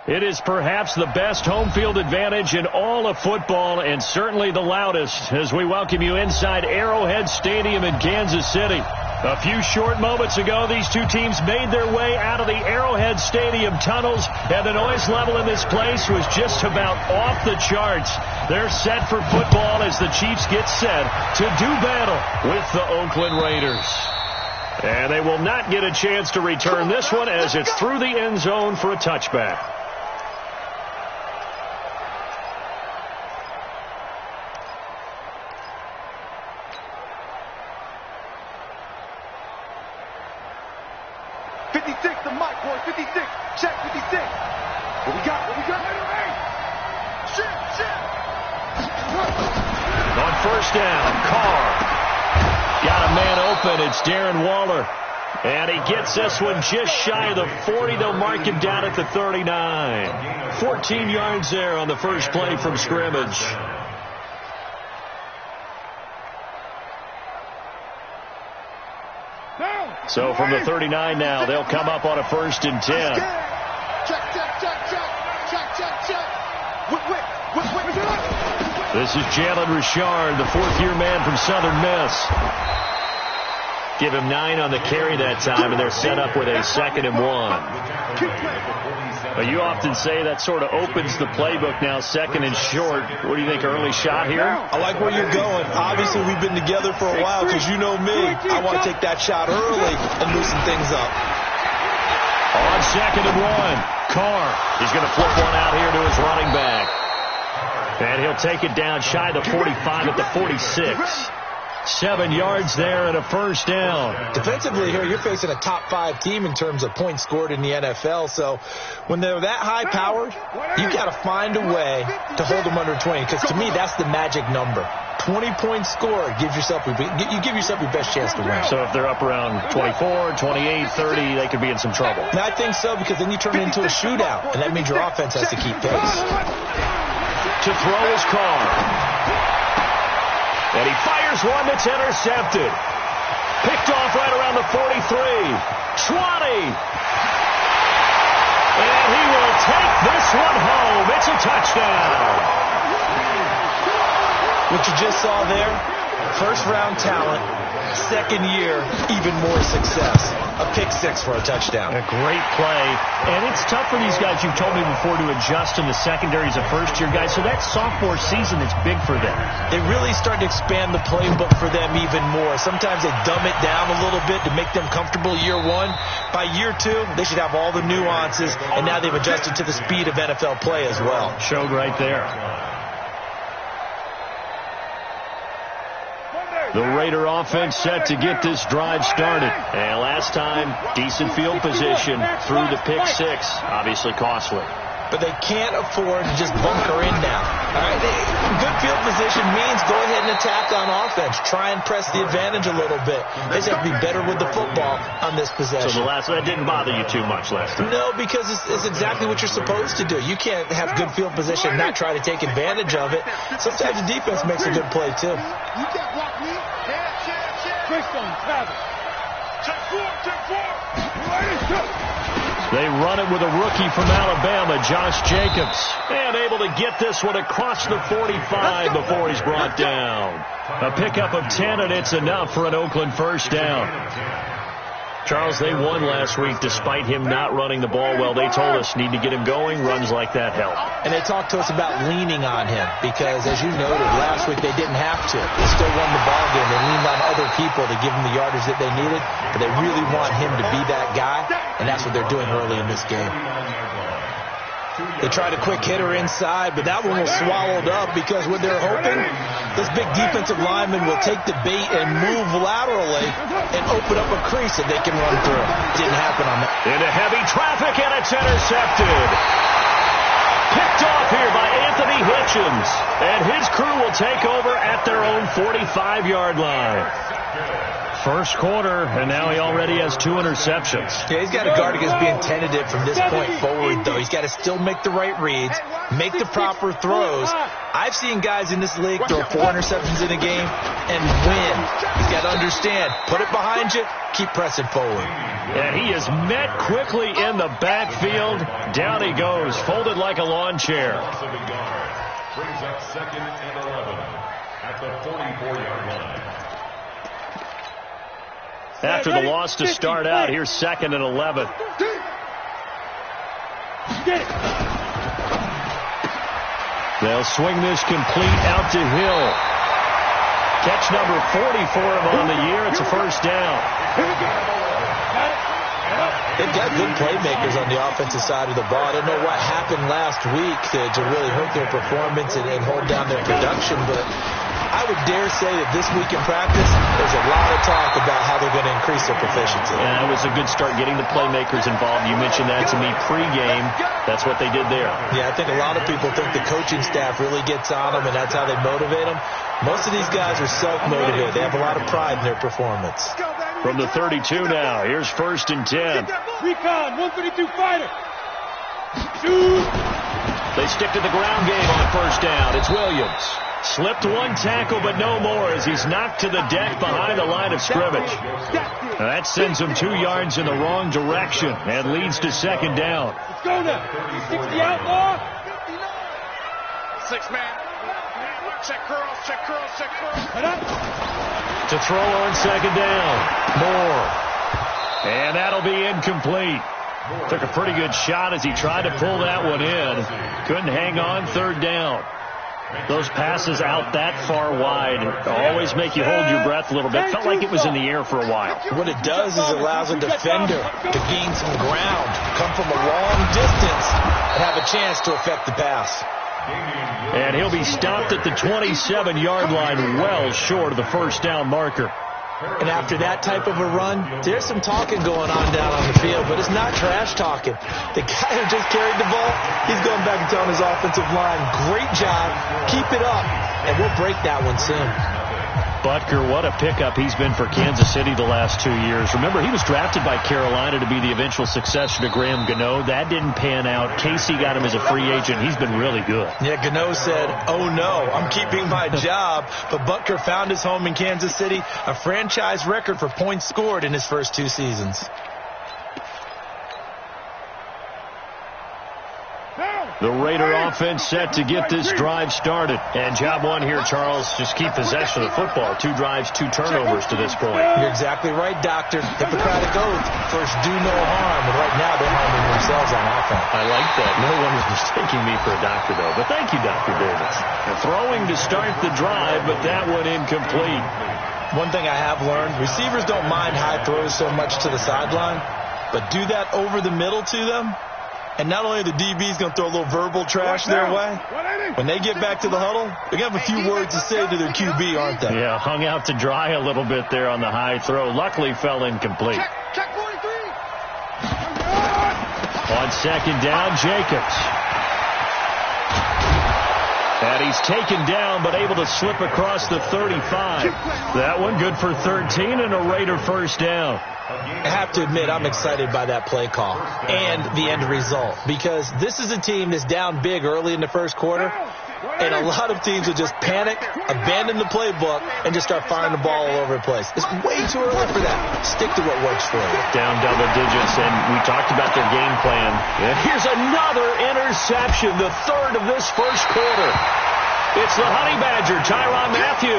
It is perhaps the best home field advantage in all of football, and certainly the loudest, as we welcome you inside Arrowhead Stadium in Kansas City. A few short moments ago, these two teams made their way out of the Arrowhead Stadium tunnels, and the noise level in this place was just about off the charts. They're set for football as the Chiefs get set to do battle with the Oakland Raiders. And they will not get a chance to return this one as it's through the end zone for a touchback. It's Darren Waller, and he gets this one just shy of the 40. They'll mark him down at the 39. 14 yards there on the first play from scrimmage. So from the 39 now, they'll come up on a 1st and 10. This is Jalen Richard, the fourth-year man from Southern Miss. Give him 9 on the carry that time, and they're set up with a 2nd and 1. Well, you often say that sort of opens the playbook now, 2nd and short. What do you think, early shot here? I like where you're going. Obviously, we've been together for a while because you know me. I want to take that shot early and loosen things up. On 2nd and 1, Carr is going to flip one out here to his running back. And he'll take it down shy of the 45 at the 46. 7 yards there and a 1st down. Defensively here, you're facing a top 5 team in terms of points scored in the NFL. So when they're that high powered, you got to find a way to hold them under 20. Because to me, that's the magic number. 20 points scored you give yourself your best chance to win. So if they're up around 24, 28, 30, they could be in some trouble. And I think so, because then you turn it into a shootout, and that means your offense has to keep pace. To throw is Carr. And he fires one that's intercepted. Picked off right around the 43. 20. And he will take this one home. It's a touchdown. What you just saw there, first-round talent, second year, even more success. A pick 6 for a touchdown. A great play. And it's tough for these guys, you've told me before, to adjust in the secondary as a first-year guy. So that sophomore season is big for them. They really start to expand the playbook for them even more. Sometimes they dumb it down a little bit to make them comfortable year 1. By year 2, they should have all the nuances, and now they've adjusted to the speed of NFL play as well. Showed right there. The Raider offense set to get this drive started. And last time, decent field position through the pick 6. Obviously costly. But they can't afford to just bunker in now. All right? Good field position means go ahead and attack on offense. Try and press the advantage a little bit. They just have to be better with the football on this possession. So that didn't bother you too much last time? No, because it's exactly what you're supposed to do. You can't have good field position and not try to take advantage of it. Sometimes the defense makes a good play, too. You can't block me. They run it with a rookie from Alabama, Josh Jacobs, and able to get this one across the 45 before he's brought down. A pickup of 10, and it's enough for an Oakland 1st down. Charles, they won last week despite him not running the ball well. They told us need to get him going. Runs like that help. And they talked to us about leaning on him because, as you noted, last week they didn't have to. They still won the ball game. They leaned on other people to give them the yardage that they needed, but they really want him to be that guy, and that's what they're doing early in this game. They tried a quick hitter inside, but that one was swallowed up because what they're hoping, this big defensive lineman will take the bait and move laterally and open up a crease that they can run through. Didn't happen on that. Into heavy traffic, and it's intercepted. Picked off here by Anthony Hitchens, and his crew will take over at their own 45-yard line. First quarter, and now he already has 2 interceptions. Yeah, he's got to guard against being tentative from this point forward, though. He's got to still make the right reads, make the proper throws. I've seen guys in this league throw 4 interceptions in a game and win. He's got to understand, put it behind you, keep pressing forward. And he is met quickly in the backfield. Down he goes, folded like a lawn chair. Brings up 2nd and 11 at the 44-yard line. After the loss to start out, here's 2nd and 11. They'll swing this complete out to Hill. Catch number 40 for him on the year. It's a first down. They've got good playmakers on the offensive side of the ball. I don't know what happened last week to really hurt their performance and hold down their production, but I would dare say that this week in practice, there's a lot of talk about how they're going to increase their proficiency. Yeah, it was a good start getting the playmakers involved. You mentioned that to me pregame. That's what they did there. Yeah, I think a lot of people think the coaching staff really gets on them, and that's how they motivate them. Most of these guys are self-motivated. They have a lot of pride in their performance. From the 32 now, here's 1st and 10. Recon, 132 fighter. Shoot. They stick to the ground game on 1st down. It's Williams. Slipped 1 tackle, but no more as he's knocked to the deck behind the line of scrimmage. Now that sends him 2 yards in the wrong direction and leads to 2nd down. Let's go now. 60 outlaw. 6-man. Check curls, check curls, check curls. To throw on 2nd down. Moore. And that'll be incomplete. Took a pretty good shot as he tried to pull that one in. Couldn't hang on 3rd down. Those passes out that far wide always make you hold your breath a little bit. Felt like it was in the air for a while. What it does is it allows a defender to gain some ground, come from a long distance, and have a chance to affect the pass. And he'll be stopped at the 27-yard line, well short of the 1st down marker. And after that type of a run, there's some talking going on down on the field, but it's not trash talking. The guy who just carried the ball, he's going back and telling his offensive line, great job, keep it up, and we'll break that one soon. Butker, what a pickup he's been for Kansas City the last 2 years. Remember, he was drafted by Carolina to be the eventual successor to Graham Gano. That didn't pan out. Casey got him as a free agent. He's been really good. Yeah, Gano said, oh no, I'm keeping my job. But Butker found his home in Kansas City, a franchise record for points scored in his first 2 seasons. The Raider offense set to get this drive started. And job 1 here, Charles, just keep possession of the football. 2 drives, 2 turnovers to this point. You're exactly right, Doctor. Hippocratic oath. First, do no harm. And right now, they're harming themselves on offense. I like that. No one is mistaking me for a doctor, though. But thank you, Dr. Davis. Throwing to start the drive, but that one incomplete. One thing I have learned, receivers don't mind high throws so much to the sideline, but do that over the middle to them. And not only are the DBs going to throw a little verbal trash their way, when they get back to the huddle, they're going to have a few words to say to their QB, aren't they? Yeah, hung out to dry a little bit there on the high throw. Luckily fell incomplete. Check 43. On 2nd down, Jacobs. And he's taken down, but able to slip across the 35. That one good for 13 and a Raider 1st down. I have to admit, I'm excited by that play call and the end result, because this is a team that's down big early in the first quarter, and a lot of teams will just panic, abandon the playbook, and just start firing the ball all over the place. It's way too early for that. Stick to what works for you. Down double digits, and we talked about their game plan. And here's another interception, the 3rd of this first quarter. It's the Honey Badger, Tyrann Mathieu.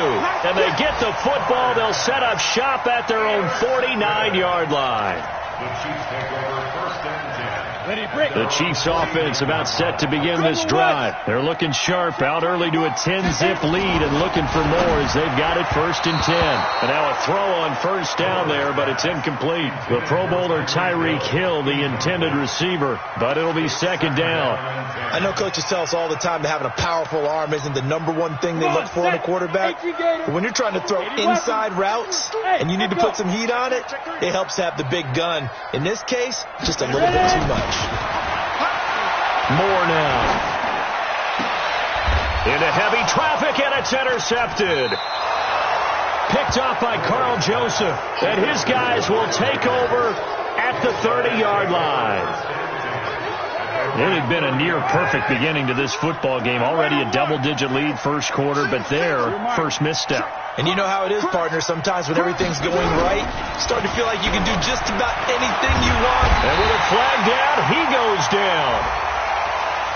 And they get the football. They'll set up shop at their own 49-yard line. The Chiefs take over 1st and 10. The Chiefs offense about set to begin this drive. They're looking sharp, out early to a 10-zip lead and looking for more as they've got it 1st and 10. And now a throw on 1st down there, but it's incomplete. The Pro Bowler Tyreek Hill, the intended receiver, but it'll be 2nd down. I know coaches tell us all the time that having a powerful arm isn't the #1 thing they look for in a quarterback. But when you're trying to throw inside routes and you need to put some heat on it, it helps to have the big gun. In this case, just a little bit too much. More now. Into heavy traffic, and it's intercepted. Picked off by Carl Joseph. And his guys will take over at the 30-yard line. It had been a near-perfect beginning to this football game. Already a double-digit lead first quarter, but their first misstep. And you know how it is, partner. Sometimes when everything's going right, you start to feel like you can do just about anything you want. And with a flag down, he goes down.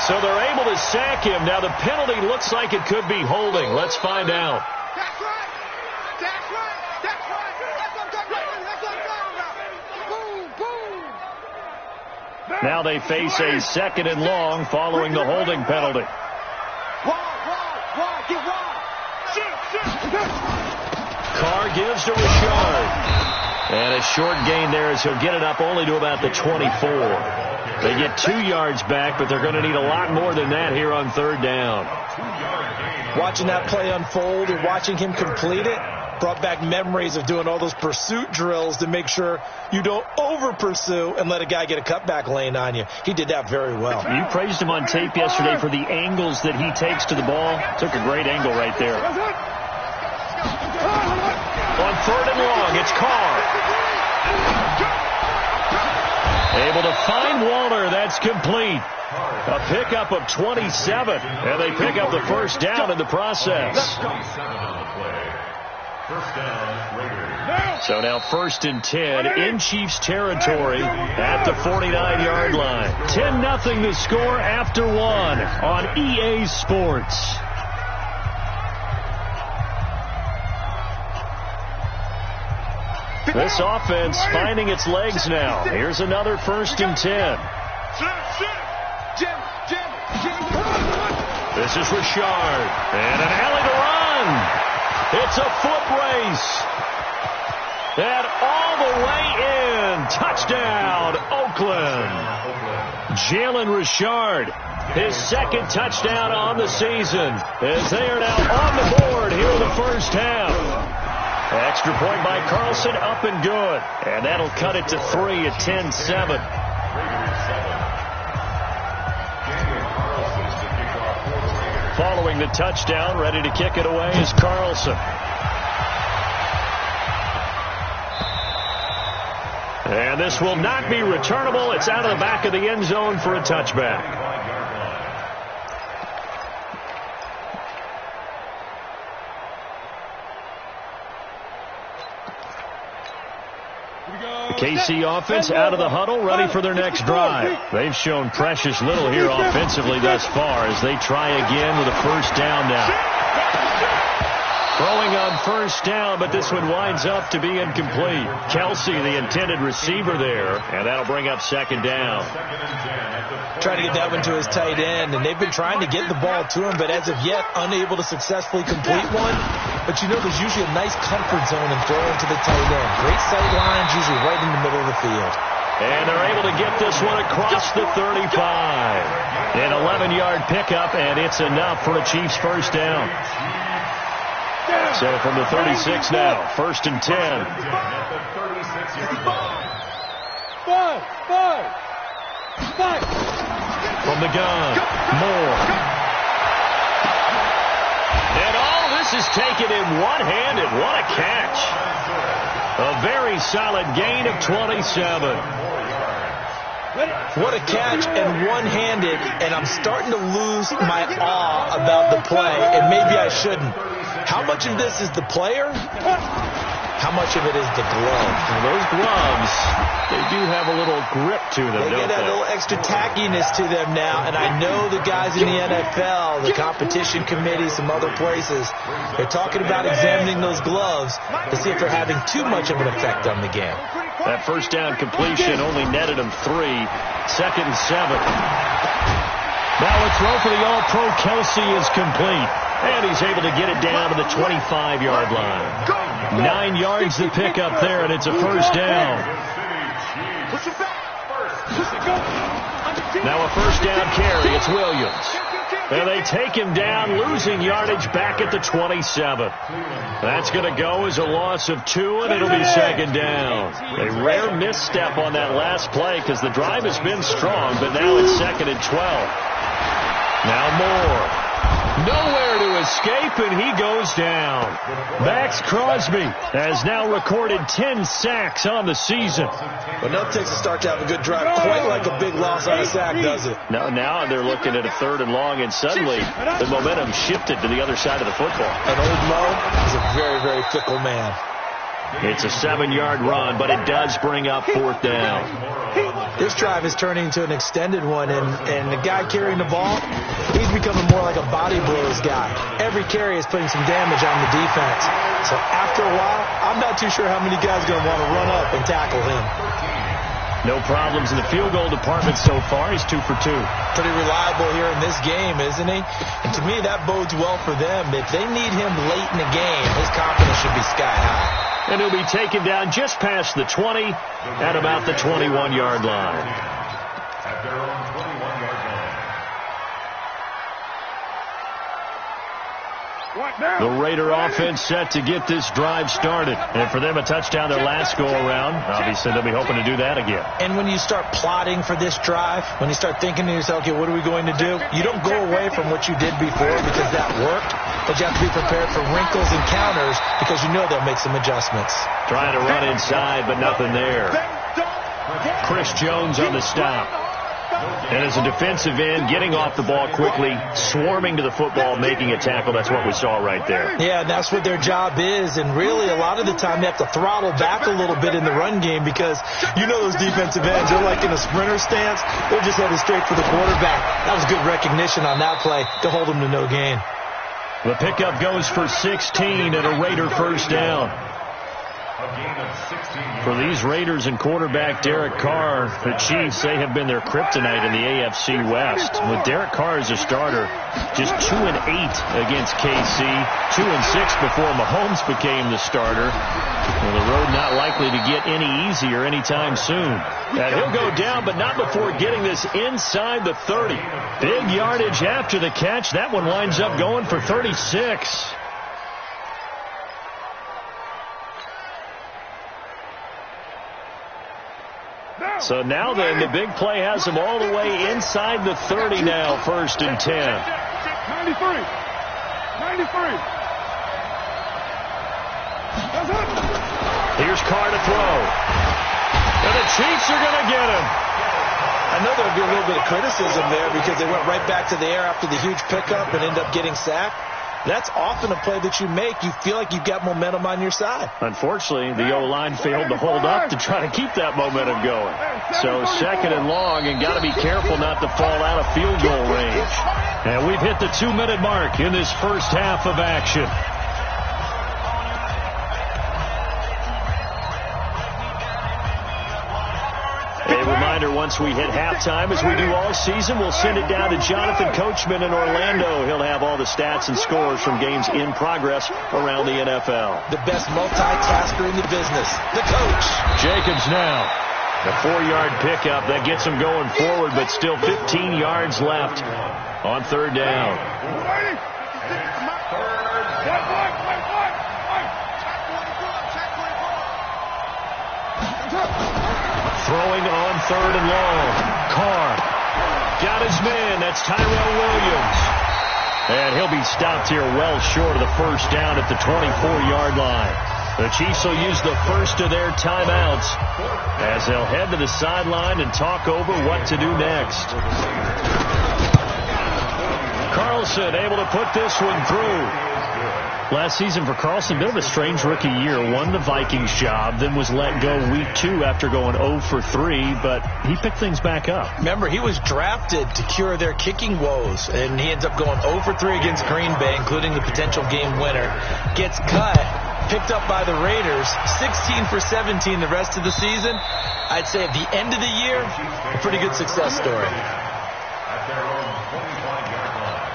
So they're able to sack him. Now the penalty looks like it could be holding. Let's find out. That's right. That's right. That's right. That's what I'm talking about. That's what I'm talking about. Boom, boom. Now they face a second and long following the holding penalty. Wide, get wide. Carr gives to Richard. And a short gain there as he'll get it up only to about the 24. They get 2 yards back, but they're going to need a lot more than that here on third down. Watching that play unfold and watching him complete it brought back memories of doing all those pursuit drills to make sure you don't over-pursue and let a guy get a cutback lane on you. He did that very well. You praised him on tape yesterday for the angles that he takes to the ball. Took a great angle right there. On third and long, it's Carr. Able to find Walter. That's complete. A pickup of 27. And they pick up the first down in the process. So now 1st and 10 in Chiefs territory at the 49-yard line. 10-0 the score after 1 on EA Sports. This offense finding its legs now. Here's another 1st and 10. This is Richard. And an alley to run. It's a foot race. And all the way in. Touchdown, Oakland. Jalen Richard, his 2nd touchdown on the season, as they are now on the board here in the first half. Extra point by Carlson, up and good. And that'll cut it to 3 at 10-7. Following the touchdown, ready to kick it away is Carlson. And this will not be returnable. It's out of the back of the end zone for a touchback. KC offense out of the huddle, ready for their next drive. They've shown precious little here offensively thus far as they try again with a first down now. Throwing on first down, but this one winds up to be incomplete. Kelsey, the intended receiver there, and that'll bring up 2nd down. Trying to get that one to his tight end, and they've been trying to get the ball to him, but as of yet, unable to successfully complete one. But you know there's usually a nice comfort zone in throwing to the tight end. Great sight lines, usually right in the middle of the field. And they're able to get this one across the 35. An 11-yard pickup, and it's enough for a Chiefs first down. So from the 36 now, 1st and 10. Five. From the gun, Moore. And all this is taken in one-handed. What a catch. A very solid gain of 27. What a catch and one-handed, and I'm starting to lose my awe about the play, and maybe I shouldn't. How much of this is the player? How much of it is the glove? Well, those gloves, they do have a little grip to them, They get a little extra tackiness to them now, and I know the guys in the NFL, the competition committee, some other places, they're talking about examining those gloves to see if they're having too much of an effect on the game. That first down completion only netted him 3. 2nd and 7. Now a throw for the All-Pro Kelsey is complete. And he's able to get it down to the 25-yard line. 9 yards to pick up there, and it's a first down. Now a first down carry. It's Williams. And they take him down, losing yardage back at the 27. That's going to go as a loss of 2, and it'll be 2nd down. A rare misstep on that last play because the drive has been strong, but now it's 2nd and 12. Now Moore. Nowhere to escape, and he goes down. Max Crosby has now recorded 10 sacks on the season. Well, nothing takes a start to have a good drive quite like a big loss on a sack, does it? Now they're looking at a 3rd and long, and suddenly the momentum shifted to the other side of the football. And old Mo is a very, very fickle man. It's a 7-yard run, but it does bring up 4th down. This drive is turning into an extended one, and the guy carrying the ball, he's becoming more like a body blows guy. Every carry is putting some damage on the defense. So after a while, I'm not too sure how many guys are going to want to run up and tackle him. No problems in the field goal department so far. He's 2 for 2. Pretty reliable here in this game, isn't he? And to me, that bodes well for them. If they need him late in the game, his confidence should be sky high. And he'll be taken down just past the 20 at about the 21-yard line. At their own 21-yard line. The Raider offense set to get this drive started. And for them, a touchdown their last go-around. Obviously, they'll be hoping to do that again. And when you start plotting for this drive, when you start thinking to yourself, okay, what are we going to do? You don't go away from what you did before because that worked. But you have to be prepared for wrinkles and counters because you know they'll make some adjustments. Trying to run inside, but nothing there. Chris Jones on the stop. And as a defensive end, getting off the ball quickly, swarming to the football, making a tackle. That's what we saw right there. Yeah, and that's what their job is. And really, a lot of the time, they have to throttle back a little bit in the run game because you know those defensive ends, they're like in a sprinter stance. They're just headed straight for the quarterback. That was good recognition on that play to hold them to no gain. The pickup goes for 16 and a Raider first down. For these Raiders and quarterback Derek Carr, the Chiefs, they have been their kryptonite in the AFC West. With Derek Carr as a starter, just 2-8 against KC, 2-6 before Mahomes became the starter. Well, the road not likely to get any easier anytime soon. And he'll go down, but not before getting this inside the 30. Big yardage after the catch. That one winds up going for 36. So now then, the big play has him all the way inside the 30 now, 1st and 10. 93. Here's Carr to throw. And the Chiefs are going to get him. I know there would be a little bit of criticism there because they went right back to the air after the huge pickup and end up getting sacked. That's often a play that you make. You feel like you've got momentum on your side. Unfortunately, the O-line failed to hold up to try to keep that momentum going. So 2nd and long, and got to be careful not to fall out of field goal range. And we've hit the 2-minute mark in this first half of action. A reminder, once we hit halftime, as we do all season, we'll send it down to Jonathan Coachman in Orlando. He'll have all the stats and scores from games in progress around the NFL. The best multitasker in the business, the coach. Jacobs now. The 4-yard pickup that gets him going forward, but still 15 yards left on 3rd down. Throwing on 3rd and long. Carr got his man. That's Tyrell Williams. And he'll be stopped here well short of the first down at the 24-yard line. The Chiefs will use the first of their timeouts as they'll head to the sideline and talk over what to do next. Carlson able to put this one through. Last season for Carlson, bit of a strange rookie year. Won the Vikings job, then was let go week 2 after going 0 for 3, but he picked things back up. Remember, he was drafted to cure their kicking woes, and he ends up going 0 for 3 against Green Bay, including the potential game winner. Gets cut, picked up by the Raiders, 16 for 17 the rest of the season. I'd say at the end of the year, a pretty good success story. At their own 25-yard line.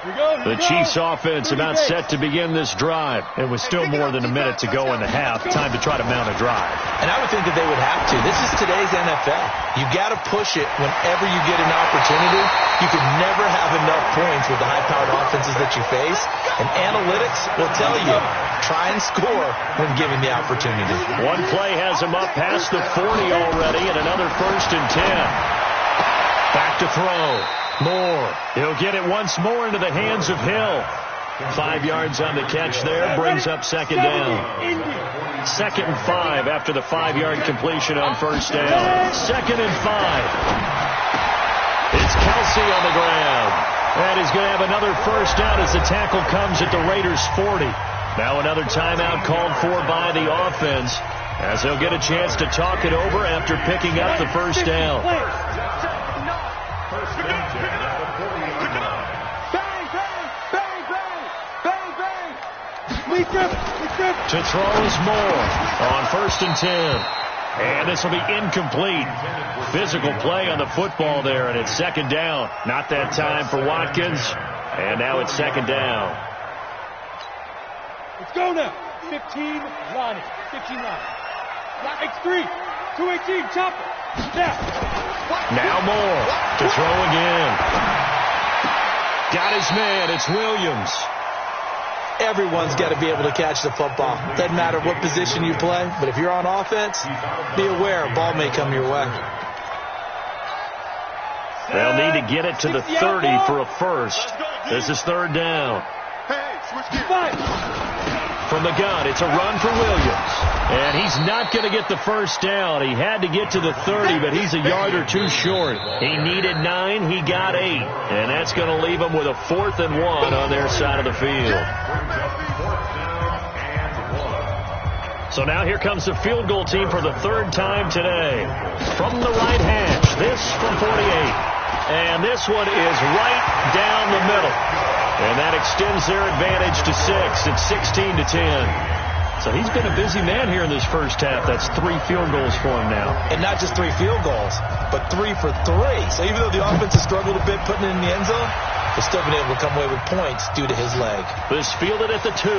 The Chiefs offense about set to begin this drive. It was still more than a minute to go in the half. Time to try to mount a drive. And I would think that they would have to. This is today's NFL. You've got to push it whenever you get an opportunity. You can never have enough points with the high-powered offenses that you face. And analytics will tell you, try and score when given the opportunity. One play has him up past the 40 already, and another 1st and 10. Back to throw. More. He'll get it once more into the hands of Hill. 5 yards on the catch there, brings up second down. 2nd and 5 after the 5-yard completion on first down. 2nd and 5. It's Kelsey on the ground. And he's going to have another first down as the tackle comes at the Raiders' 40. Now another timeout called for by the offense, as they'll get a chance to talk it over after picking up the first down. To throw is Moore on 1st and 10. And this will be incomplete. Physical play on the football there, and it's 2nd down. Not that time for Watkins. And now it's 2nd down. Let's go now. 15 line. 15 line. X3. 218. Chop it. Now Moore to throw again. Got his man. It's Williams. Everyone's got to be able to catch the football. Doesn't matter what position you play, but if you're on offense, be aware a ball may come your way. They'll need to get it to the 30 for a first. This is 3rd down. From the gun, it's a run for Williams. And he's not going to get the first down. He had to get to the 30, but he's a yard or two short. He needed 9. He got 8. And that's going to leave him with a 4th and 1 on their side of the field. So now here comes the field goal team for the 3rd time today. From the right hash, this from 48. And this one is right down the middle. And that extends their advantage to 6. It's 16-10. So he's been a busy man here in this first half. That's 3 field goals for him now. And not just 3 field goals, but 3 for 3. So even though the offense has struggled a bit putting it in the end zone, they've still been able to come away with points due to his leg. This fielded at the 2.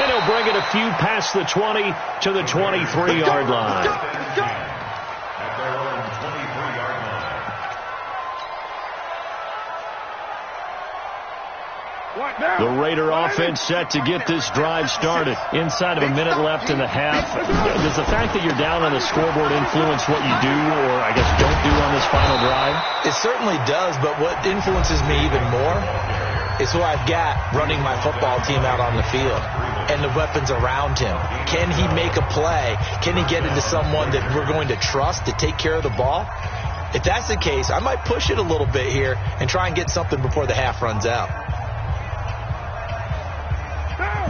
And he'll bring it a few past the 20 to the 23-yard line. The Raider offense set to get this drive started. Inside of a minute left in the half. Does the fact that you're down on the scoreboard influence what you do, or I guess don't do on this final drive? It certainly does, but what influences me even more is who I've got running my football team out on the field and the weapons around him. Can he make a play? Can he get into someone that we're going to trust to take care of the ball? If that's the case, I might push it a little bit here and try and get something before the half runs out.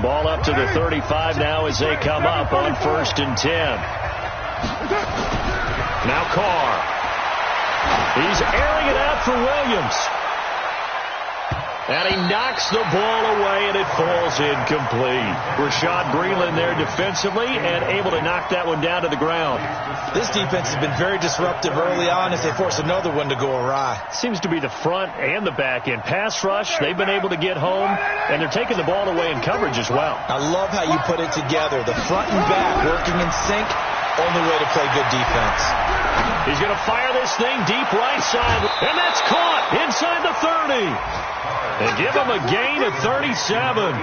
Ball up to the 35 now as they come up on 1st and 10. Now Carr. He's airing it out for Williams. And he knocks the ball away, and it falls incomplete. Rashad Breeland there defensively and able to knock that one down to the ground. This defense has been very disruptive early on as they force another one to go awry. Seems to be the front and the back end. Pass rush, they've been able to get home, and they're taking the ball away in coverage as well. I love how you put it together. The front and back working in sync, only way to play good defense. He's going to fire this thing deep right side, and that's caught inside the 30. They give him a gain of 37.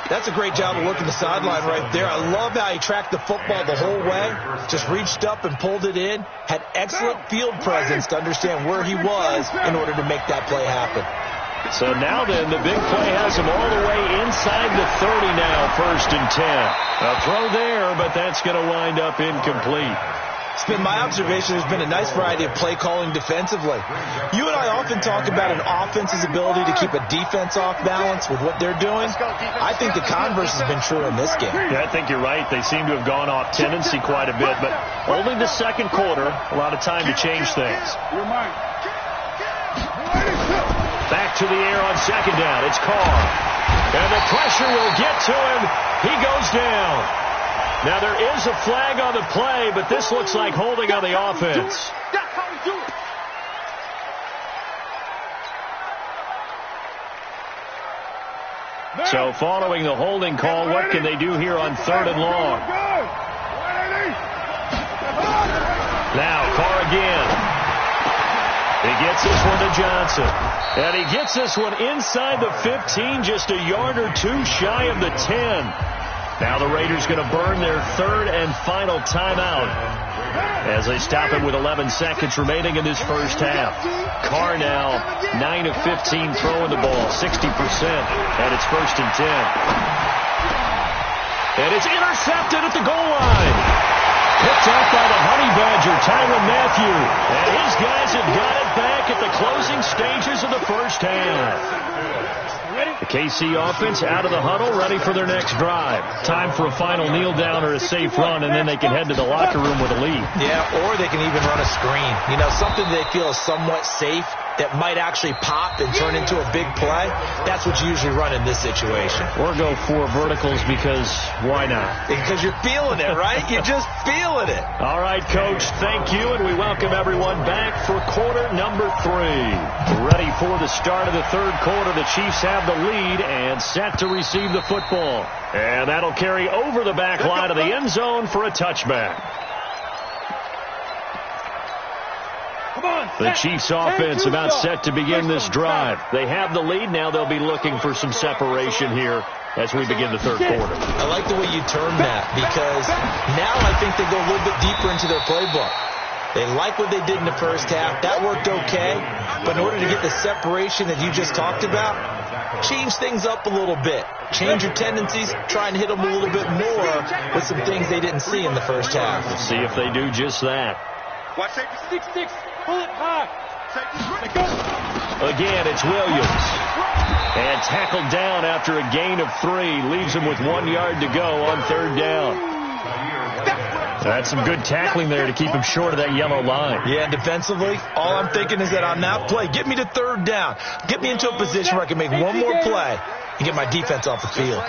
That's a great job of working the sideline right there. I love how he tracked the football the whole way, just reached up and pulled it in, had excellent field presence to understand where he was in order to make that play happen. So now then, the big play has him all the way inside the 30 now, 1st and 10. A throw there, but that's going to wind up incomplete. It's been my observation there's been a nice variety of play calling defensively. You and I often talk about an offense's ability to keep a defense off balance with what they're doing. I think the converse has been true in this game. Yeah, I think you're right. They seem to have gone off tendency quite a bit, but only the 2nd quarter, a lot of time to change things. Back to the air on 2nd down. It's Carr. And the pressure will get to him. He goes down. Now, there is a flag on the play, but this looks like holding on the offense. That's how we do it. So, following the holding call, what can they do here on 3rd and long? Now, Carr again. He gets this one to Johnson. And he gets this one inside the 15, just a yard or two shy of the 10. Now the Raiders going to burn their third and final timeout as they stop it with 11 seconds remaining in this first half. Carr now 9 of 15 throwing the ball, 60%, and it's 1st and 10. And it's intercepted at the goal line. Picked off by the Honey Badger, Tyrann Mathieu. And his guys have got it back at the closing stages of the first half. The KC offense out of the huddle, ready for their next drive. Time for a final kneel down or a safe run, and then they can head to the locker room with a lead. Yeah, or they can even run a screen. You know, something they feel is somewhat safe that might actually pop and turn into a big play. That's what you usually run in this situation. Or go 4 verticals because why not? Because you're feeling it, right? You're just feeling it. All right, Coach, thank you, and we welcome everyone back for quarter number 3. Ready for the start of the third quarter. The Chiefs have the lead and set to receive the football. And that'll carry over the back line of the end zone for a touchback. The Chiefs offense about set to begin this drive. They have the lead. Now they'll be looking for some separation here as we begin the third quarter. I like the way you term that because now I think they go a little bit deeper into their playbook. They like what they did in the first half. That worked okay. But in order to get the separation that you just talked about, change things up a little bit. Change your tendencies. Try and hit them a little bit more with some things they didn't see in the first half. We'll see if they do just that. Watch safety 6-6. Pull it high. Again, it's Williams. And tackled down after a gain of 3. Leaves him with 1 yard to go on third down. That's some good tackling there to keep him short of that yellow line. Yeah, defensively, all I'm thinking is that on that play, get me to third down. Get me into a position where I can make one more play and get my defense off the field.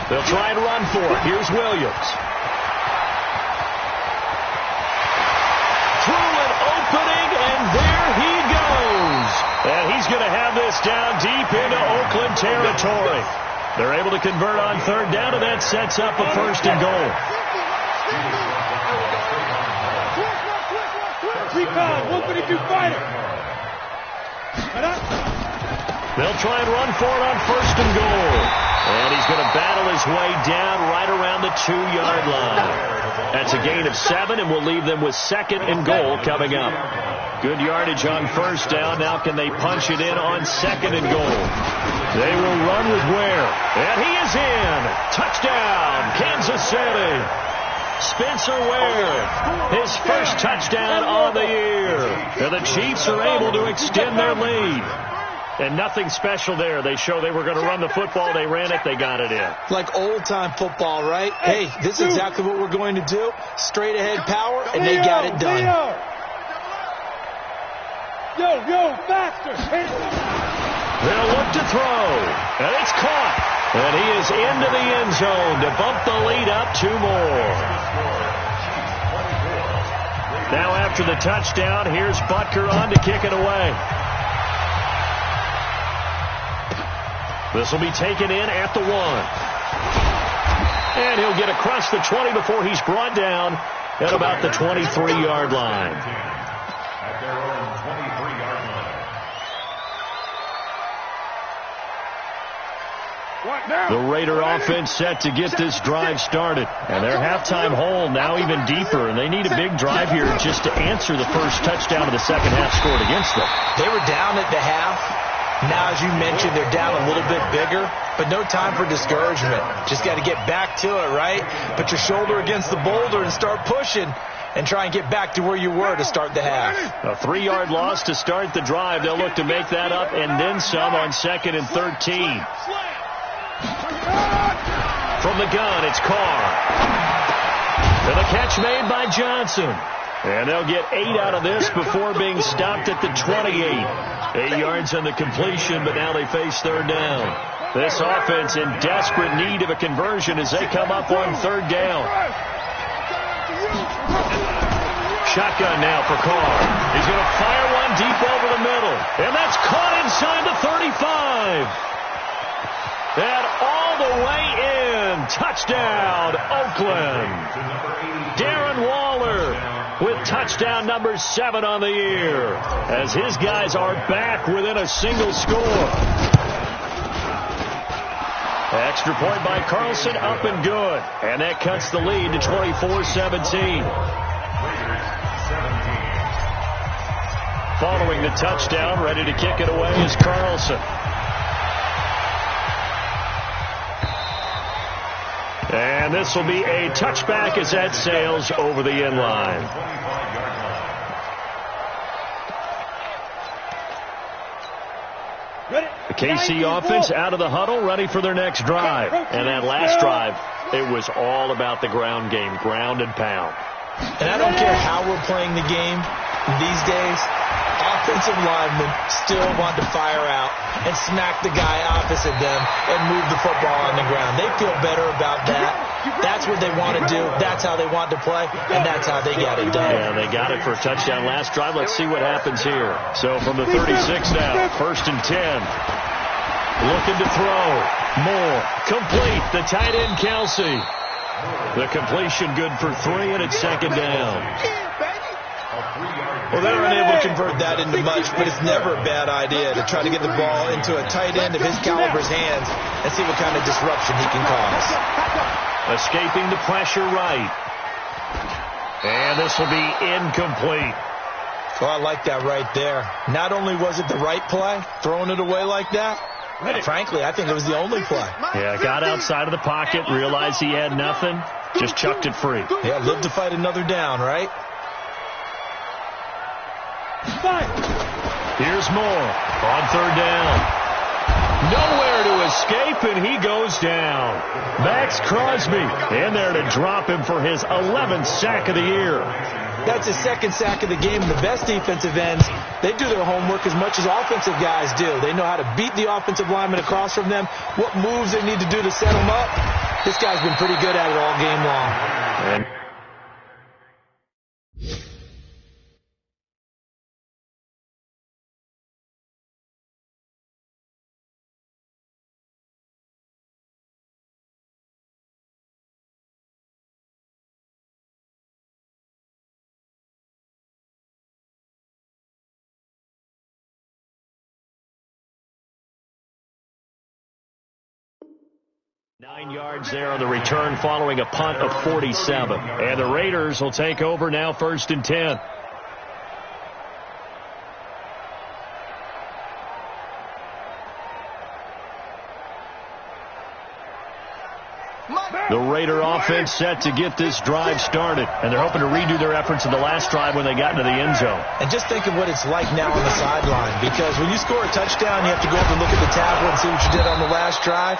They'll try and run for it. Here's Williams. Through an opening, and there he goes. And he's going to have this down deep into Oakland territory. They're able to convert on third down, and that sets up a 1st and goal. Recon, 152 fighter. They'll try and run for it on 1st and goal. And he's going to battle his way down right around the 2-yard line. That's a gain of 7, and we'll leave them with 2nd and goal coming up. Good yardage on 1st down. Now can they punch it in on 2nd and goal? They will run with Ware. And he is in. Touchdown, Kansas City. Spencer Ware, his first touchdown on the year. And the Chiefs are able to extend their lead. And nothing special there. They show they were going to run the football. They ran it. They got it in. Like old-time football, right? Hey, this is exactly what we're going to do. Straight-ahead power, and they got it done. Yo, faster. They'll look to throw. And it's caught. And he is into the end zone to bump the lead up 2 more. Now after the touchdown, here's Butker on to kick it away. This will be taken in at the 1. And he'll get across the 20 before he's brought down at about the 23-yard line. At their own 23-yard line. The Raider offense set to get this drive started. And their halftime hole now even deeper. And they need a big drive here just to answer the first touchdown of the second half scored against them. They were down at the half. Now, as you mentioned, they're down a little bit bigger, but no time for discouragement. Just got to get back to it, right? Put your shoulder against the boulder and start pushing and try and get back to where you were to start the half. A 3-yard loss to start the drive. They'll look to make that up and then some on 2nd and 13. From the gun, it's Carr. And the catch made by Johnson. And they'll get 8 out of this before being stopped at the 28. 8 yards on the completion, but now they face third down. This offense in desperate need of a conversion as they come up on third down. Shotgun now for Carr. He's going to fire one deep over the middle. And that's caught inside the 35. And all the way in. Touchdown, Oakland. Darren Waller with touchdown number 7 on the year, as his guys are back within a single score. Extra point by Carlson, up and good. And that cuts the lead to 24-17. Following the touchdown, ready to kick it away is Carlson. And this will be a touchback as that sails over the end line. The KC offense out of the huddle, ready for their next drive. And that last drive, it was all about the ground game, ground and pound. And I don't care how we're playing the game these days, offensive linemen still want to fire out and smack the guy opposite them and move the football on the ground. They feel better about that. That's what they want to do. That's how they want to play, and that's how they got it done. Yeah, they got it for a touchdown last drive. Let's see what happens here. So from the 36 now, 1st and 10. Looking to throw. Moore. Complete. The tight end, Kelsey. The completion good for 3, and it's 2nd down. Well, they're unable to convert that into much, but it's never a bad idea to try to get the ball into a tight end of his caliber's hands and see what kind of disruption he can cause. Escaping the pressure right. And this will be incomplete. Well, I like that right there. Not only was it the right play, throwing it away like that, frankly, I think it was the only play. Yeah, got outside of the pocket, realized he had nothing, just chucked it free. Yeah, live to fight another down, right? Here's Moore on 3rd down. Nowhere to escape, and he goes down. Max Crosby in there to drop him for his 11th sack of the year. That's his 2nd sack of the game. The best defensive ends, they do their homework as much as offensive guys do. They know how to beat the offensive lineman across from them, what moves they need to do to set them up. This guy's been pretty good at it all game long. 9 yards there on the return following a punt of 47. And the Raiders will take over now, 1st and 10. The Raider offense set to get this drive started. And they're hoping to redo their efforts in the last drive when they got into the end zone. And just think of what it's like now on the sideline. Because when you score a touchdown, you have to go up and look at the tablet and see what you did on the last drive.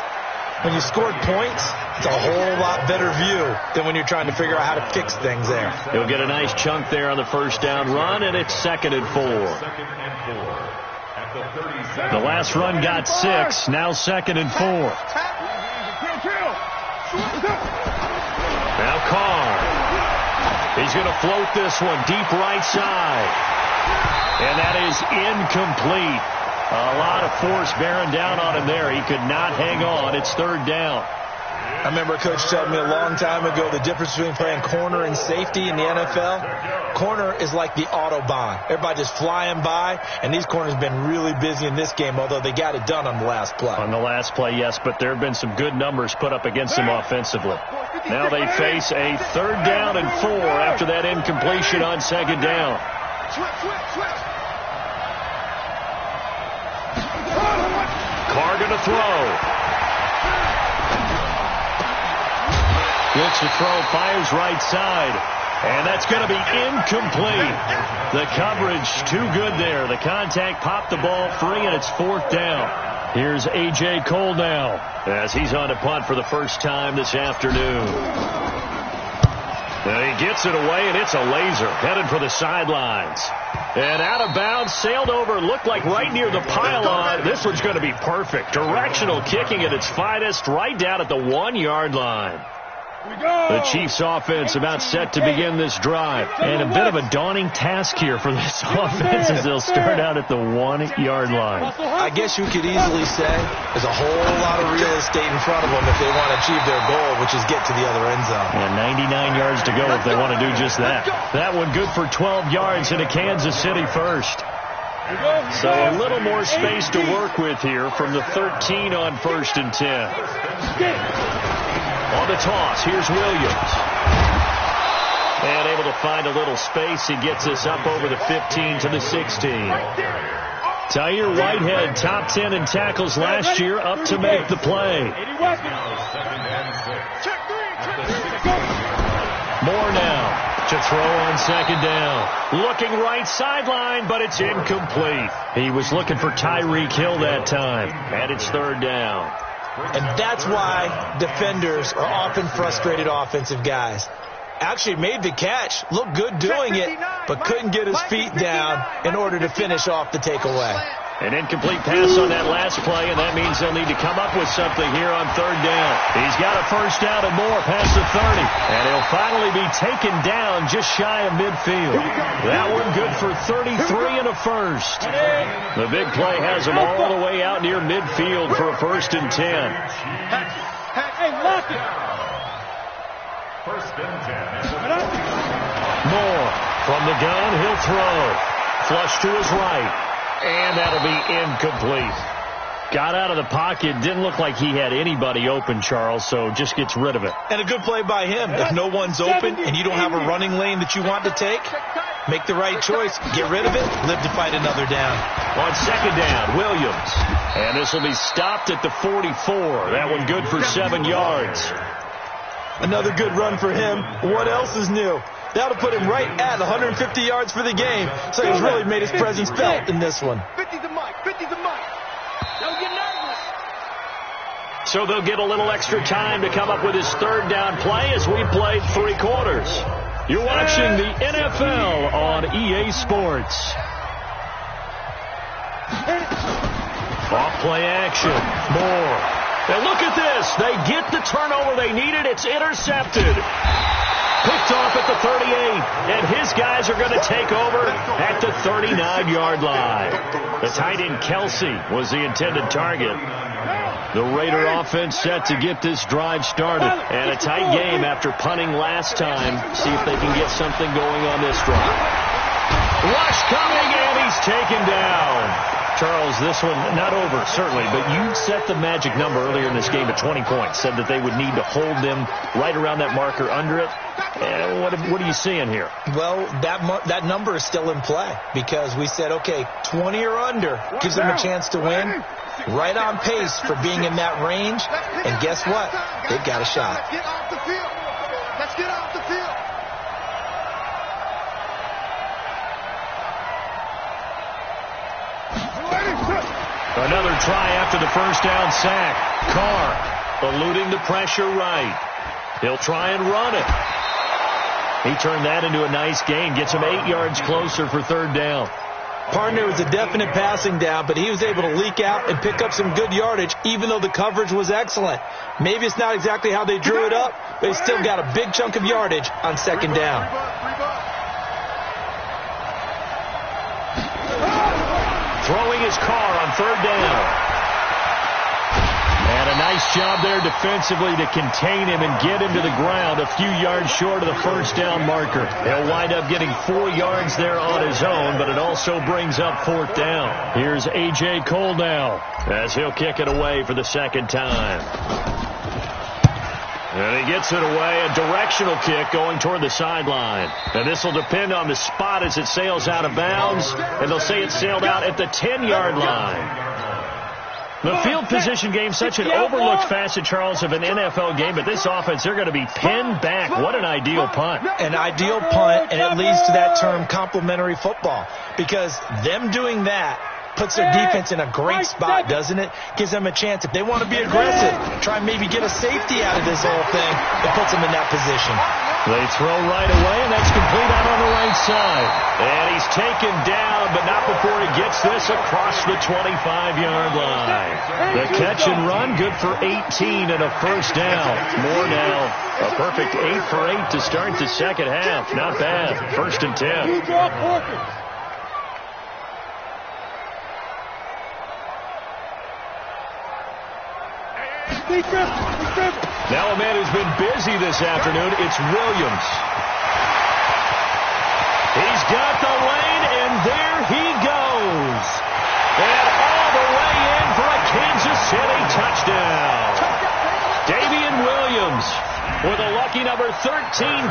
When you scored points, it's a whole lot better view than when you're trying to figure out how to fix things there. He'll get a nice chunk there on the 1st down run, and it's 2nd and 4. The last run got 6, now 2nd and 4. Now Carr. He's going to float this one deep right side. And that is incomplete. A lot of force bearing down on him there. He could not hang on. It's 3rd down. I remember a coach telling me a long time ago the difference between playing corner and safety in the NFL. Corner is like the Autobahn. Everybody just flying by, and these corners have been really busy in this game, although they got it done on the last play. On the last play, yes, but there have been some good numbers put up against them offensively. Now they face a 3rd down and 4 after that incompletion on 2nd down. Carr going to throw. Looks to throw, fires right side. And that's going to be incomplete. The coverage too good there. The contact popped the ball free, and it's 4th down. Here's A.J. Cole now as he's on to punt for the first time this afternoon. And he gets it away, and it's a laser headed for the sidelines. And out of bounds, sailed over, looked like right near the pylon. This one's going to be perfect. Directional kicking at its finest, right down at the 1-yard line. The Chiefs offense about set to begin this drive. And a bit of a daunting task here for this offense as they'll start out at the 1-yard line. I guess you could easily say there's a whole lot of real estate in front of them if they want to achieve their goal, which is get to the other end zone. And 99 yards to go if they want to do just that. That one good for 12 yards into Kansas City first. So a little more space to work with here from the 13 on 1st and 10. On the toss, here's Williams. And able to find a little space. He gets us up over the 15 to the 16. Tyre Whitehead, top 10 in tackles last year, up to make the play. Moore now to throw on 2nd down. Looking right sideline, but it's incomplete. He was looking for Tyreek Hill that time, and it's 3rd down. And that's why defenders are often frustrated offensive guys. Actually made the catch, looked good doing it, but couldn't get his feet down in order to finish off the takeaway. An incomplete pass on that last play, and that means they'll need to come up with something here on 3rd down. He's got a 1st down and more past the 30, and he'll finally be taken down just shy of midfield. That one good for 33 and a 1st. The big play has him all the way out near midfield for a 1st and 10. Hey, lock it. 1st and 10. Moore from the gun, he'll throw. Flush to his right. And that'll be incomplete. Got out of the pocket. Didn't look like he had anybody open, Charles, so just gets rid of it. And a good play by him. If no one's open and you don't have a running lane that you want to take, make the right choice. Get rid of it. Live to fight another down. On 2nd down, Williams. And this will be stopped at the 44. That one good for 7 yards. Another good run for him. What else is new? That'll put him right at 150 yards for the game. So he's really made his presence felt in this one. 50's the mic. 50's the mic. Don't get nervous. So they'll get a little extra time to come up with his 3rd down play as we played 3 quarters. You're watching the NFL on EA Sports. Off play action. Moore. And look at this. They get the turnover they needed. It's intercepted. Picked off at the 38, and his guys are going to take over at the 39-yard line. The tight end Kelsey was the intended target. The Raider offense set to get this drive started. And a tight game after punting last time. See if they can get something going on this drive. Rush coming, and he's taken down. Charles, this one not over, certainly, but you set the magic number earlier in this game at 20 points. Said that they would need to hold them right around that marker under it. What are you seeing here? Well, that number is still in play because we said, okay, 20 or under gives them a chance to win. Right on pace for being in that range. And guess what? They've got a shot. Let's get off the field. Let's get off the field. Another try after the 1st down sack. Carr eluding the pressure right. He'll try and run it. He turned that into a nice gain. Gets him 8 yards closer for 3rd down. Partner was a definite passing down, but he was able to leak out and pick up some good yardage, even though the coverage was excellent. Maybe it's not exactly how they drew it up, but he still got a big chunk of yardage on 2nd down. Throwing his Carr on 3rd down. And a nice job there defensively to contain him and get him to the ground a few yards short of the 1st down marker. He'll wind up getting 4 yards there on his own, but it also brings up 4th down. Here's A.J. Cole now as he'll kick it away for the 2nd time. And he gets it away, a directional kick going toward the sideline. And this will depend on the spot as it sails out of bounds. And they'll say it sailed out at the 10-yard line. The field position game, such an overlooked facet, Charles, of an NFL game. But this offense, they're going to be pinned back. What an ideal punt. An ideal punt, and it leads to that term complementary football. Because them doing that puts their defense in a great spot, doesn't it? Gives them a chance. If they want to be aggressive, try and maybe get a safety out of this whole thing, it puts them in that position. They throw right away, and that's complete out on the right side. And he's taken down, but not before he gets this across the 25-yard line. The catch and run, good for 18 and a 1st down. Moore now, a perfect 8 for 8 to start the second half. Not bad. 1st and 10. Now a man who's been busy this afternoon, it's Williams. He's got the lane, and there he goes. City, touchdown. Damian Williams with a lucky number 13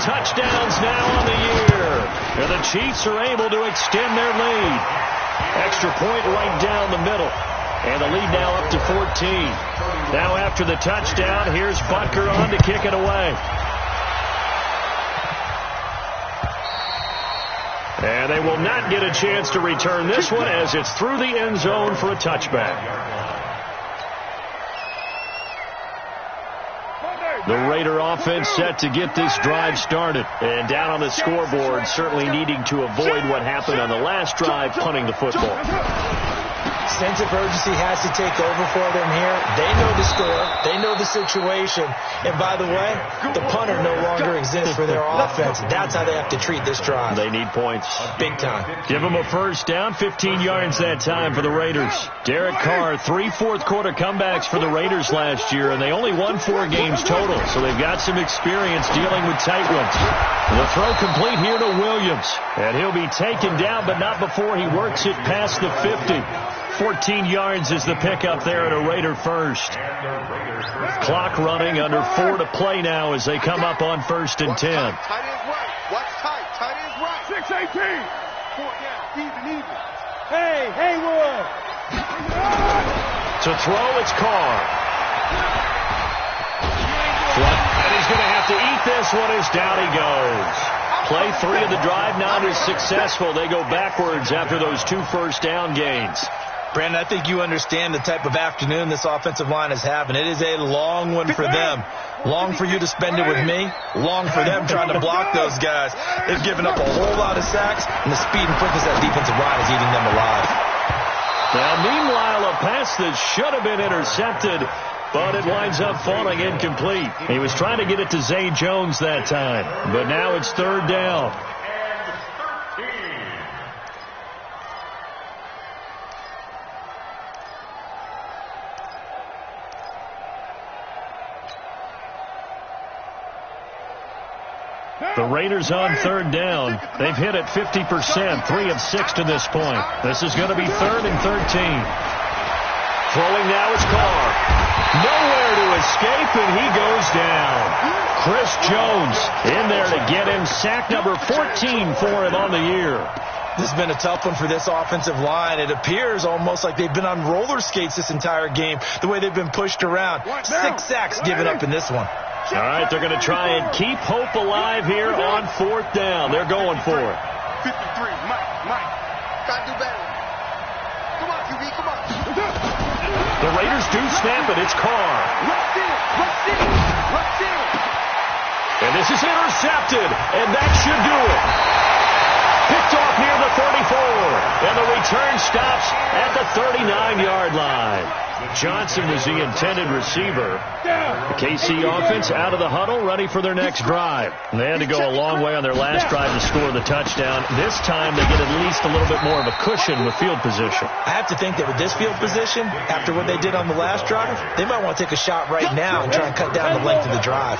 touchdowns now on the year. And the Chiefs are able to extend their lead. Extra point right down the middle. And the lead now up to 14. Now after the touchdown, here's Butker on to kick it away. And they will not get a chance to return this one as it's through the end zone for a touchback. The Raider offense set to get this drive started. And down on the scoreboard, certainly needing to avoid what happened on the last drive, punting the football. Sense of urgency has to take over for them here. They know the score. They know the situation. And by the way, the punter no longer exists for their offense. That's how they have to treat this drive. They need points. Big time. Give them a first down, 15 yards that time for the Raiders. Derek Carr, 3 fourth-quarter comebacks for the Raiders last year, and they only won 4 games total, so they've got some experience dealing with tight ones. The throw complete here to Williams, and he'll be taken down, but not before he works it past the 50. 14 yards is the pickup there at a Raider first. Clock running, under 4 to play now as they come up on 1st and 10. Tight end's right. Watch tight. Tight end's right. 6-18. 4 down. Even. Hey, Haywood. To throw, it's Carr. And he's going to have to eat this one as down he goes. Play 3 of the drive not as successful. They go backwards after those 2 first-down gains. Brandon, I think you understand the type of afternoon this offensive line is having. It is a long one for them. Long for you to spend it with me. Long for them trying to block those guys. They've given up a whole lot of sacks, and the speed and quickness of that defensive line is eating them alive. Now, meanwhile, a pass that should have been intercepted, but it winds up falling incomplete. He was trying to get it to Zay Jones that time, but now it's 3rd down. The Raiders on 3rd down. They've hit it 50%, 3 of 6 to this point. This is going to be 3rd and 13. Throwing now is Carr. Nowhere to escape, and he goes down. Chris Jones in there to get him. Sack number 14 for him on the year. This has been a tough one for this offensive line. It appears almost like they've been on roller skates this entire game, the way they've been pushed around. 6 sacks given up in this one. All right, they're going to try and keep hope alive here on 4th down. They're going for it. 53, Mike. Gotta do better. Come on, QB, come on. The Raiders do snap it. It's Carr. Rush in. And this is intercepted, and that should do it. Picked off near the 34, and the return stops at the 39-yard line. Johnson was the intended receiver. The KC offense out of the huddle, ready for their next drive. They had to go a long way on their last drive to score the touchdown. This time they get at least a little bit more of a cushion with field position. I have to think that with this field position, after what they did on the last drive, they might want to take a shot right now and try and cut down the length of the drive.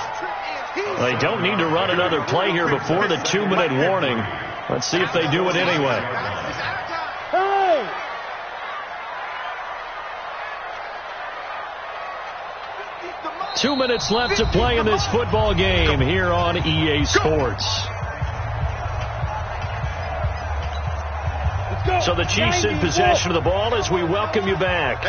They don't need to run another play here before the 2-minute warning. Let's see if they do it anyway. Hey! 2 minutes left to play in this football game here on EA Sports. So the Chiefs in possession of the ball as we welcome you back.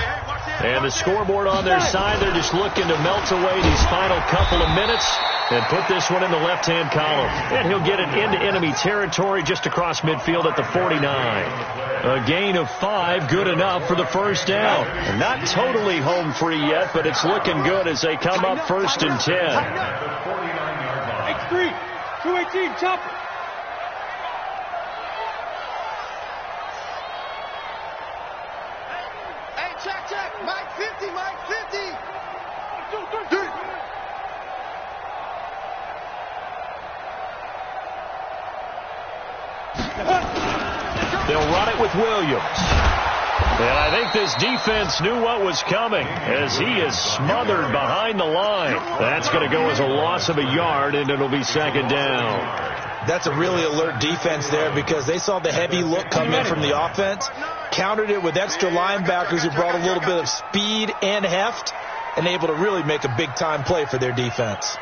And the scoreboard on their side, they're just looking to melt away these final couple of minutes and put this one in the left-hand column. And he'll get it into enemy territory just across midfield at the 49. A gain of 5, good enough for the first down. And not totally home free yet, but it's looking good as they come up 1st and 10. X3, 218, chopper. Hey, check. Mike 50. They'll run it with Williams. And I think this defense knew what was coming as he is smothered behind the line. That's going to go as a loss of a yard, and it'll be 2nd down. That's a really alert defense there because they saw the heavy look come in from the offense. countered it with extra linebackers who brought a little bit of speed and heft, and able to really make a big-time play for their defense.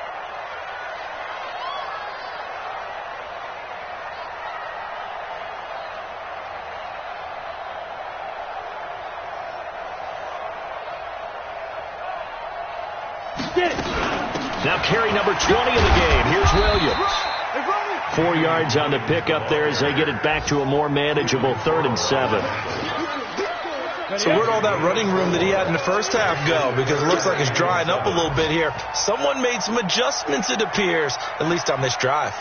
Now carry number 20 of the game. Here's Williams. 4 yards on the pickup there as they get it back to a more manageable 3rd and 7. So where'd all that running room that he had in the first half go? Because it looks like it's drying up a little bit here. Someone made some adjustments, it appears, at least on this drive.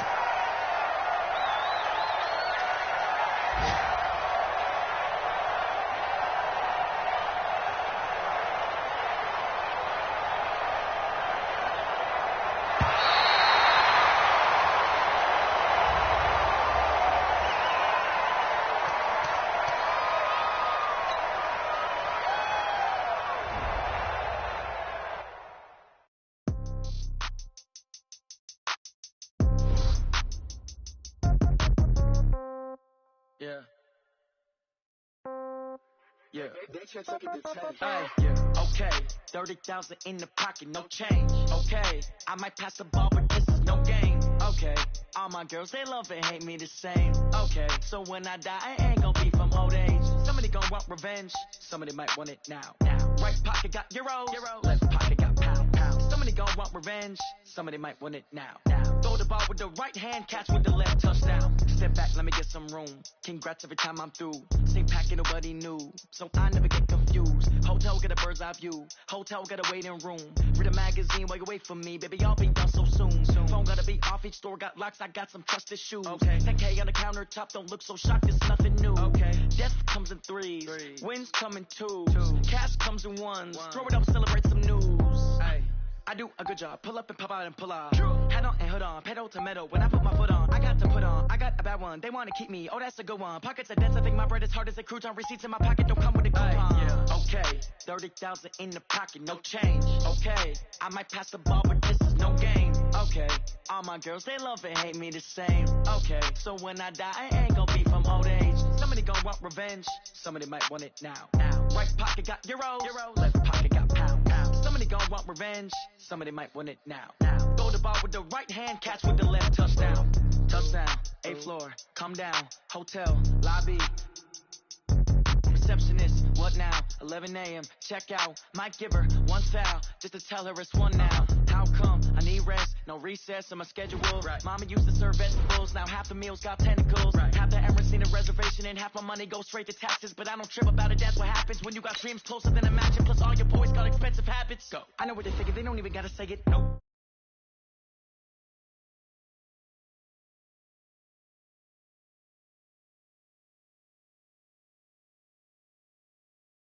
Okay, 30,000 in the pocket, no change. Okay, I might pass the ball, but this is no game. Okay, all my girls, they love and hate me the same. Okay, so when I die, I ain't gonna be from old age. Somebody gonna want revenge, somebody might want it now. Right pocket got euro, left pocket got pound. Somebody gonna want revenge, somebody might want it now. Throw the ball with the right hand, catch with the left, touchdown. Step back, let me get some room. Congrats every time I'm through. Same packet, nobody knew, so I never get confused. Hotel get a bird's eye view. Hotel got a waiting room. Read a magazine while you wait for me, baby. I'll be done so soon. Phone gotta be off. Each store got locks. I got some trusted shoes. Okay. 10K on the countertop. Don't look so shocked. It's nothing new. Okay. Death comes in threes. Wins come in twos. Cash comes in ones. Throw it up, celebrate some news. Ay. I do a good job. Pull up and pop out and pull off. Head on and hood on. Pedal to metal. When I put my foot on, I got to put on. I got a bad one. They want to keep me. Oh, that's a good one. Pockets are dense. I think my bread is hard as a crouton. Receipts in my pocket don't come with a coupon. Okay. 30,000 in the pocket. No change. Okay. I might pass the ball, but this is no game. Okay. All my girls, they love and hate me the same. Okay. So when I die, I ain't gonna be from old age. Somebody gonna want revenge. Somebody might want it now. Right pocket got euro. Left pocket got pound. Somebody gonna want revenge. Somebody might want it now. Throw the ball with the right hand, catch with the left, touchdown. Touchdown, 8th floor, come down, hotel, lobby. Receptionist, what now? 11 a.m., check out. Might give her one foul, just to tell her it's one now. How come? I need rest, no recess in my schedule. Right. Mama used to serve vegetables, now half the meals got tentacles. Right. Half the errands need a reservation and half my money goes straight to taxes. But I don't trip about it, that's what happens when you got dreams closer than a match. And plus all your boys got expensive habits. Go. I know what they're thinking, they don't even gotta say it. Nope.